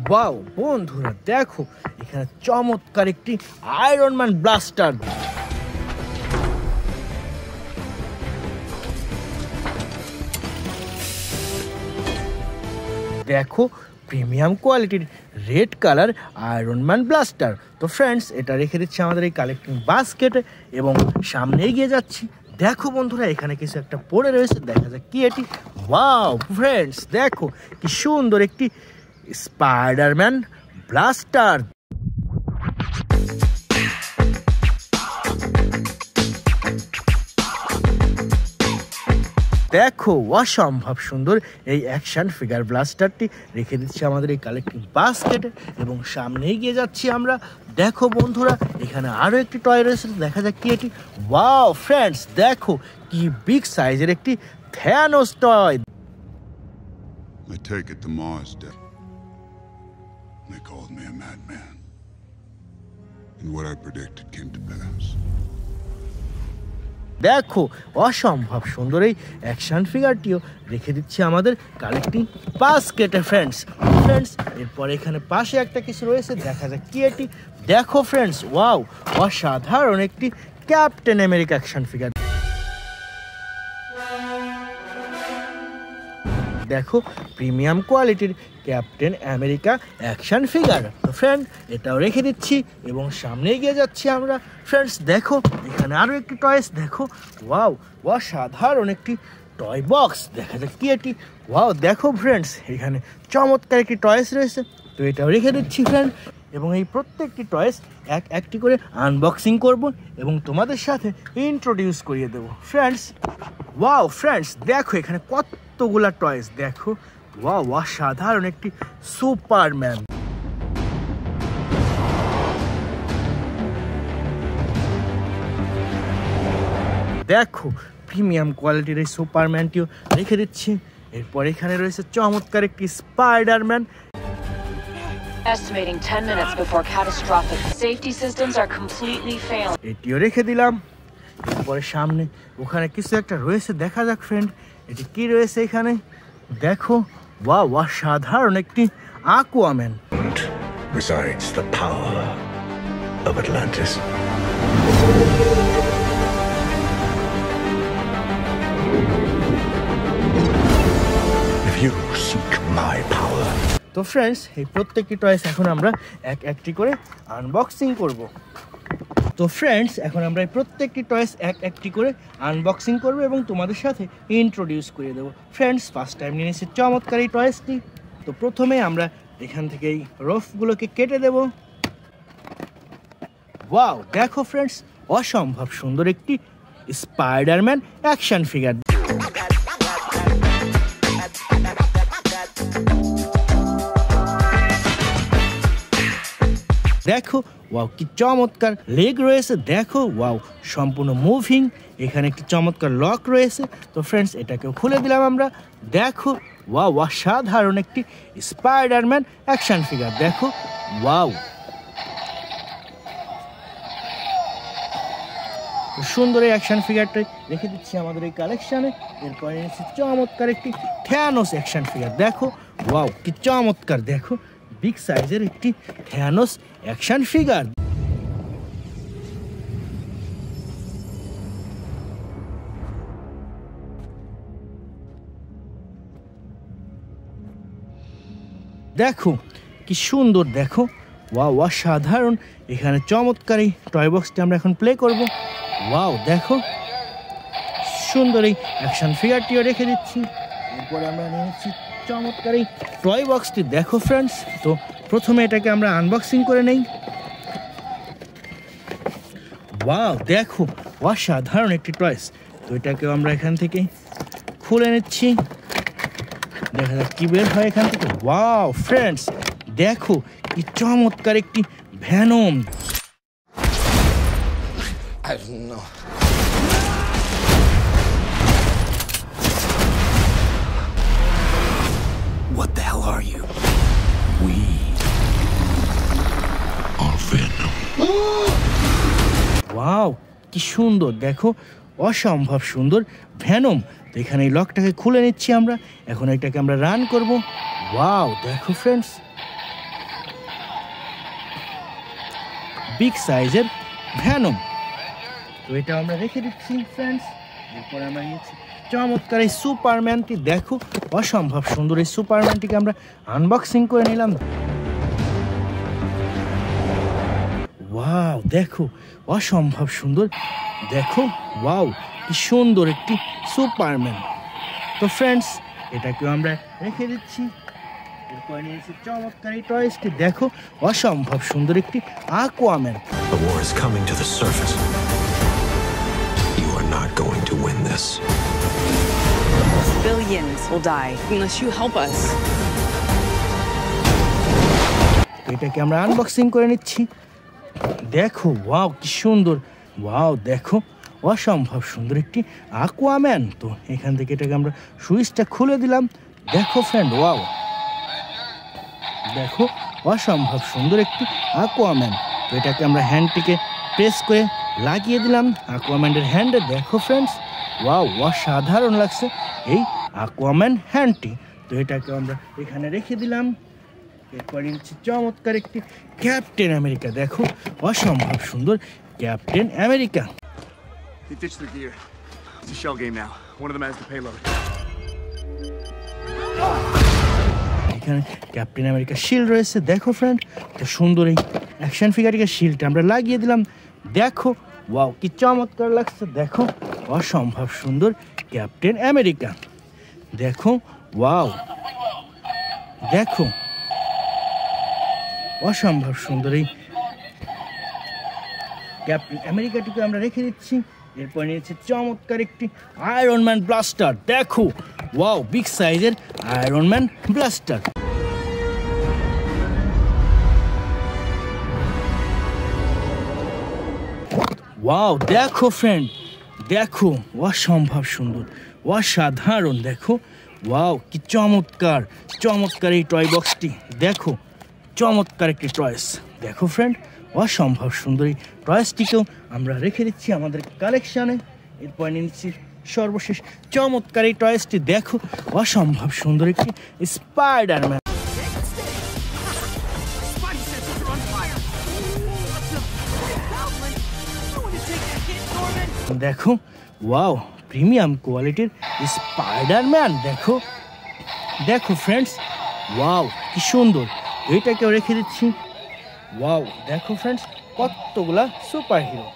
Wow বন্ধুরা দেখো এখানে চমৎকার একটি আয়রন ম্যান ব্লাস্টার। দেখো প্রিমিয়াম কোয়ালিটির red colour iron man blaster. তো ফ্রেন্ডস এটা রেখে দিচ্ছি আমাদের এই কালেক্টিং বাস্কেটে এবং সামনে এগিয়ে যাচ্ছি। দেখো বন্ধুরা এখানে কিছু একটা পড়ে রয়েছে, দেখা যাক কি এটি। ওয়াও ফ্রেন্ডস দেখো কি সুন্দর একটি স্পাইডারম্যান ব্লাস্টার। দেখো অসম্ভব সুন্দর এই অ্যাকশন ফিগার ব্লাস্টারটি রেখে দিচ্ছি আমাদের এই কালেক্টিং বাস্কেটে এবং সামনে এগিয়ে যাচ্ছি আমরা। দেখো বন্ধুরা এখানে আরও একটি টয় রয়েছে, দেখা যাক কি এটি। ওয়াও ফ্রেন্ডস দেখো কি বিগ সাইজের একটি Thanos toy. I take it to Mars, Dad. They called me a madman. And what I predicted came to pass. দেখো অসম্ভব সুন্দর এই অ্যাকশন ফিগারটিও রেখে দিচ্ছি আমাদের কালেক্টিং বাস্কেটে ফ্রেন্ডস। এরপর এখানে পাশে একটা কিছু রয়েছে, দেখা যাক কি এটি। দেখো ফ্রেন্ডস ওয়াও অসাধারণ একটি ক্যাপ্টেন আমেরিকা অ্যাকশন ফিগার। দেখো প্রিমিয়াম কোয়ালিটির ক্যাপ্টেন আমেরিকা অ্যাকশন ফিগার। তো ফ্রেন্ড এটাও রেখে দিচ্ছি এবং সামনে এগিয়ে যাচ্ছি আমরা। ফ্রেন্ডস দেখো এখানে আরও একটি টয়েস, দেখো ওয়াও অসাধারণ একটি টয় বক্স, দেখা যাক কি এটি। ওয়াও দেখো ফ্রেন্ডস এখানে চমৎকার একটি টয়েস রয়েছে, তো এটাও রেখে দিচ্ছি ফ্রেন্ড এবং এই প্রত্যেকটি টয়েস একটি করে আনবক্সিং করব এবং তোমাদের সাথে ইন্ট্রোডিউস করিয়ে দেবো ফ্রেন্ডস। ওয়াও ফ্রেন্ডস দেখো এখানে কতগুলা টয়েস, দেখো ওয়াও অসাধারণ একটি সুপারম্যান। দেখো প্রিমিয়াম কোয়ালিটির এই সুপারম্যানটিও রেখে দিচ্ছি। এরপর এখানে রয়েছে চমৎকার একটি Spiderman. Estimating 10 minutes before catastrophic. Safety systems are completely failing. এটিও রেখে দিলাম। এরপরে সামনে ওখানে কিছু একটা রয়েছে, দেখা যাক ফ্রেন্ড এটি কি রয়েছে এখানে। দেখো ওয়াও অসাধারণ একটি আকুয়াম্যান। Resides the power of Atlantis. If you seek my power. তো ফ্রেন্ডস এই প্রত্যেকটি টয়েস এখন আমরা একটি করে আনবক্সিং করব। তো ফ্রেন্ডস এখন আমরা এই প্রত্যেকটি টয়েস একটি করে আনবক্সিং করব এবং তোমাদের সাথে ইন্ট্রোডিউস করে দেবো। ফ্রেন্ডস ফার্স্ট টাইম নিয়ে এসেছি চমৎকার এই টয়েসটি। তো প্রথমে আমরা এখান থেকে এই রফগুলোকে কেটে দেব। ওয়াও দেখো ফ্রেন্ডস অসম্ভব সুন্দর একটি স্পাইডারম্যান অ্যাকশন ফিগার। দেখো ওয়াও কি চমৎকার লেগ রয়েছে, দেখো ওয়াও সম্পূর্ণ মুভিং। এখানে একটি চমৎকার লক রয়েছে। তো ফ্রেন্ডস এটাকেও খুলে দিলাম আমরা। দেখো ওয়াও অসাধারণ একটি স্পাইডারম্যান অ্যাকশন ফিগার। দেখো ওয়াও সুন্দর এই অ্যাকশন ফিগারটা রেখে দিচ্ছি আমাদের এই কালেকশানে। এরপরে এনেছি চমৎকার একটি থ্যানোস অ্যাকশন ফিগার। দেখো ওয়াও কি চমৎকার, দেখো বিগ সাইজের একটি থ্যানোস অ্যাকশন ফিগার। দেখো কি সুন্দর, দেখো ওয়াও অসাধারণ। এখানে চমৎকার এই টয় বক্সটি আমরা এখন প্লে করব। ওয়াও দেখো সুন্দর এই অ্যাকশন ফিগারটিও রেখে দিচ্ছি। এরপরে আমরা নিয়েছি চমৎকার এই টয় বক্সটি। দেখো ফ্রেন্ডস তো প্রথমে এটাকে আমরা আনবক্সিং করে নেই। ওয়াও দেখো অসাধারণ একটি টয়েস। তো এটাকেও আমরা এখান থেকে খুলে নিচ্ছি, দেখা যাক কি বের হয় এখান থেকে। ওয়াও ফ্রেন্ডস দেখো কি চমৎকার একটি Venom. What the hell are you? We are Venom. Wow কি সুন্দর, দেখো অসম্ভব সুন্দর ভ্যানম। তো এখানে এই লকটাকে খুলে নিচ্ছি আমরা, এখন এটাকে আমরা রান করব। ওয়াও দেখো ফ্রেন্ডস বিগ সাইজের ভ্যানম। তো এটা আমরা রেখে দিচ্ছি ফ্রেন্ডস। এরপর আমরা নিয়েছি চমৎকার এই সুপারম্যানটি। দেখো অসম্ভব সুন্দর এই সুপারম্যানটিকে আমরা আনবক্সিং করে নিলাম। ওয়াও দেখো অসম্ভব সুন্দর, দেখো ওয়াও কি সুন্দর একটি সুপারম্যান। তো ফ্রেন্ডস এটাকেও আমরা রেখে দিচ্ছি। এরপর নিয়েছি চমৎকার এই টয়েসটি। দেখো অসম্ভব সুন্দর একটি আকুয়াম্যান। The war is coming to the surface. You are not going to win this. Billions will die unless you help us. এটাকে আমরা আনবক্সিং করে নিচ্ছি। দেখো ওয়াও কি সুন্দর, ওয়াও দেখো অসম্ভব সুন্দর একটি আকুয়াম্যান। তো এখান থেকে এটাকে আমরা সুইচটা খুলে দিলাম। দেখো ফ্রেন্ড ওয়াও, দেখো অসম্ভব সুন্দর একটি আকুয়াম্যান। তো এটাকে আমরা হ্যান্ডটিকে প্রেস করে লাগিয়ে দিলাম আকুয়াম্যানের হ্যান্ডে। দেখো ফ্রেন্ডস ওয়াও অসাধারণ লাগছে এই আকুয়াম্যান হ্যান্ডটি। তো এটাকে আমরা এখানে রেখে দিলাম। এরপর নিচ্ছি চমৎকার একটি ক্যাপ্টেন আমেরিকা। দেখো অসম্ভব সুন্দর captain America. They ditched their gear. It's a shell game now. One of them has the payload. এখানে ক্যাপ্টেন আমেরিকা শিল্ড রয়েছে। দেখো ফ্রেন্ড তো সুন্দর এই অ্যাকশন ফিগারটিকে শিল্ডটা আমরা লাগিয়ে দিলাম। দেখো ওয়াও কি চমৎকার লাগছে। দেখো অসম্ভব সুন্দর ক্যাপ্টেন আমেরিকা। দেখো ওয়াও, দেখো অসম্ভব সুন্দর এই ক্যাপ্টেন আমেরিকাটিকে আমরা রেখে দিচ্ছি। এরপর নিয়েছে চমৎকার একটি আয়রন ম্যান ব্লাস্টার। দেখো ওয়াও বিগ সাইজের আয়রন ম্যান ব্লাস্টার। ওয়াও দেখো ফ্রেন্ড, দেখো অসম্ভব সুন্দর, অসাধারণ। দেখো ওয়াও কি চমৎকার, চমৎকার এই টয় বক্সটি। দেখো চমৎকার একটি টয়েস। দেখো ফ্রেন্ড অসম্ভব সুন্দর এই টয়েসটিকেও আমরা রেখে দিচ্ছি আমাদের কালেকশানে। এরপর নিচ্ছি সর্বশেষ চমৎকার এই টয়েসটি। দেখো অসম্ভব সুন্দর একটি স্পাইডারম্যান। দেখো ওয়াও প্রিমিয়াম কোয়ালিটির স্পাইডারম্যান। দেখো দেখো ফ্রেন্ডস ওয়াও কি সুন্দর, এইটাকেও রেখে দিচ্ছি। ওয়াও দেখো ফ্রেন্ডস কতগুলা সুপার হিরো।